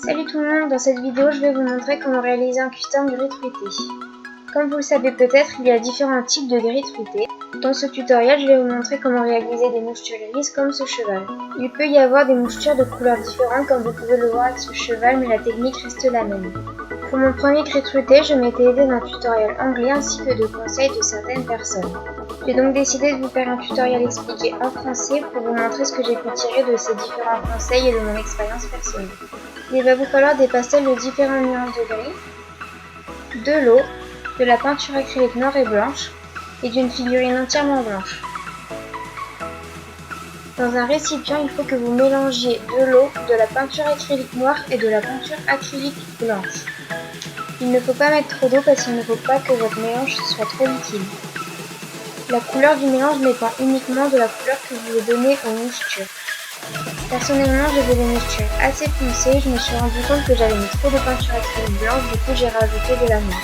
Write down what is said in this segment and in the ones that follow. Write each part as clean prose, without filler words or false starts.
Salut tout le monde, dans cette vidéo je vais vous montrer comment réaliser un custom gris truité. Comme vous le savez peut-être, il y a différents types de gris truité. Dans ce tutoriel, je vais vous montrer comment réaliser des moustures grises comme ce cheval. Il peut y avoir des moustures de couleurs différentes comme vous pouvez le voir avec ce cheval, mais la technique reste la même. Pour mon premier gris truité, je m'étais aidée d'un tutoriel anglais ainsi que de conseils de certaines personnes. J'ai donc décidé de vous faire un tutoriel expliqué en français pour vous montrer ce que j'ai pu tirer de ces différents conseils et de mon expérience personnelle. Il va vous falloir des pastels de différentes nuances de gris, de l'eau, de la peinture acrylique noire et blanche et d'une figurine entièrement blanche. Dans un récipient, il faut que vous mélangiez de l'eau, de la peinture acrylique noire et de la peinture acrylique blanche. Il ne faut pas mettre trop d'eau parce qu'il ne faut pas que votre mélange soit trop liquide. La couleur du mélange dépend uniquement de la couleur que vous voulez donner aux moustures. Personnellement, j'avais des moustures assez foncées, je me suis rendu compte que j'avais mis trop de peinture acrylique blanche, du coup j'ai rajouté de la noire.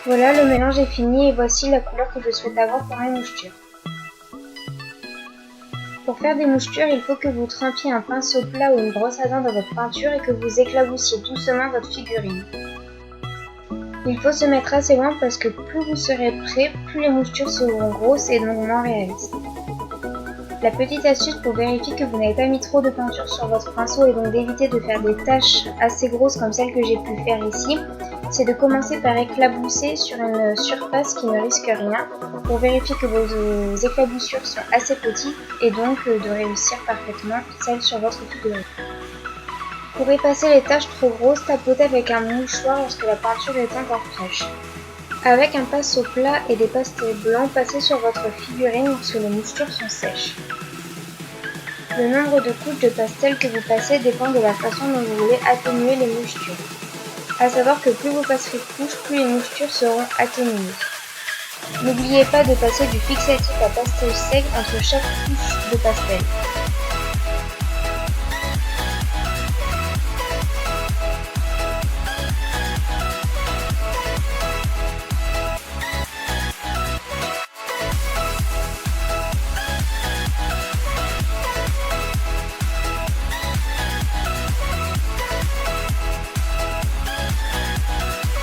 Voilà, le mélange est fini et voici la couleur que je souhaite avoir pour mes moustures. Pour faire des moustures, il faut que vous trempiez un pinceau plat ou une brosse à dents dans votre peinture et que vous éclaboussiez doucement votre figurine. Il faut se mettre assez loin parce que plus vous serez près, plus les moustures seront grosses et donc moins réalistes. La petite astuce pour vérifier que vous n'avez pas mis trop de peinture sur votre pinceau et donc d'éviter de faire des taches assez grosses comme celles que j'ai pu faire ici, c'est de commencer par éclabousser sur une surface qui ne risque rien pour vérifier que vos éclaboussures sont assez petites et donc de réussir parfaitement celles sur votre figurine. Pour effacer les taches trop grosses, tapotez avec un mouchoir lorsque la peinture est encore fraîche. Avec un pinceau plat et des pastels blancs, passez sur votre figurine lorsque les moustures sont sèches. Le nombre de couches de pastel que vous passez dépend de la façon dont vous voulez atténuer les moustures. A savoir que plus vous passerez de couches, plus les moustures seront atténuées. N'oubliez pas de passer du fixatif à pastel sec entre chaque couche de pastel.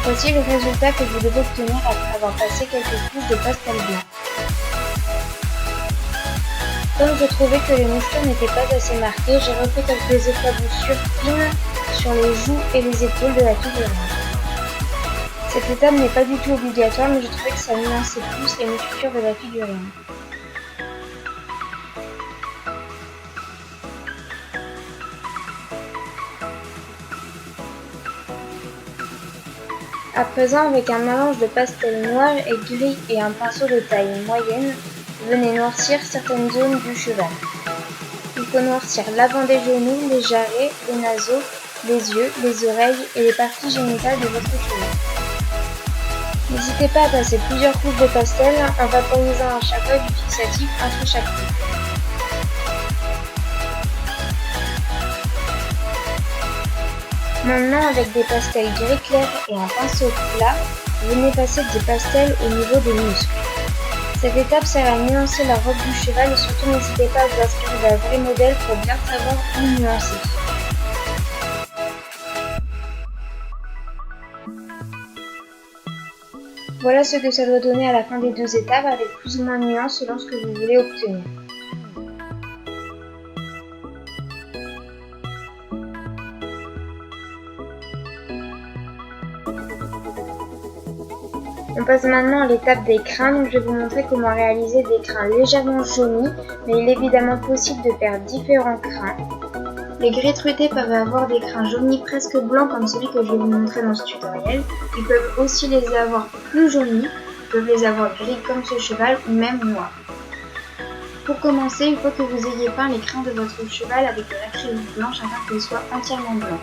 Voici le résultat que vous devez obtenir après avoir passé quelques couches de pastel blanc. Comme je trouvais que les moustures n'étaient pas assez marquées, j'ai refait quelques éclaboussures fines sur les joues et les épaules de la figurine. Cette étape n'est pas du tout obligatoire, mais je trouvais que ça nuançait plus les moustures de la figurine. À présent, avec un mélange de pastel noir et gris et un pinceau de taille moyenne, venez noircir certaines zones du cheval. Il faut noircir l'avant des genoux, les jarrets, les naseaux, les yeux, les oreilles et les parties génitales de votre cheval. N'hésitez pas à passer plusieurs couches de pastel en vaporisant à chaque fois du fixatif entre chaque couche. Maintenant, avec des pastels gris clair et un pinceau plat, venez passer des pastels au niveau des muscles. Cette étape sert à nuancer la robe du cheval et surtout n'hésitez pas à vous inspirer d'un vrai modèle pour bien savoir où nuancer. Voilà ce que ça doit donner à la fin des deux étapes avec plus ou moins de nuances selon ce que vous voulez obtenir. On passe maintenant à l'étape des crins, donc je vais vous montrer comment réaliser des crins légèrement jaunis, mais il est évidemment possible de faire différents crins. Les gris truités peuvent avoir des crins jaunis presque blancs comme celui que je vais vous montrer dans ce tutoriel. Ils peuvent aussi les avoir plus jaunis, ils peuvent les avoir gris comme ce cheval ou même noirs. Pour commencer, il faut que vous ayez peint les crins de votre cheval avec de l'acrylique blanche afin qu'ils soient entièrement blancs.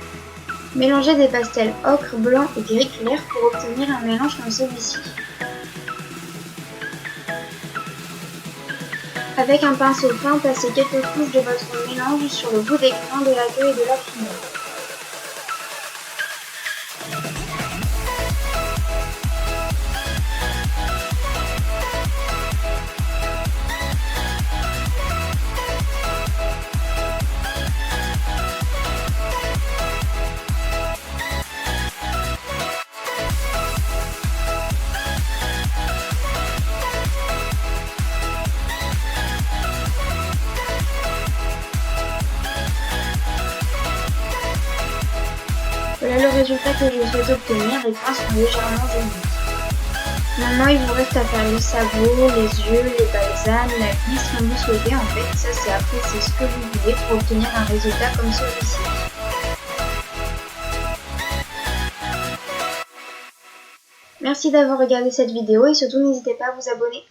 Mélangez des pastels ocre, blanc et gris clair pour obtenir un mélange comme celui-ci. Avec un pinceau fin, passez quelques couches de votre mélange sur le bout des crayons de la queue et de la fumée. Voilà le résultat que je souhaite obtenir, les grains sont légèrement jaunis. Maintenant il vous reste à faire les sabots, les yeux, les balsames, la glisse comme vous souhaitez en fait, ça c'est apprécier ce que vous voulez pour obtenir un résultat comme celui-ci. Merci d'avoir regardé cette vidéo et surtout n'hésitez pas à vous abonner.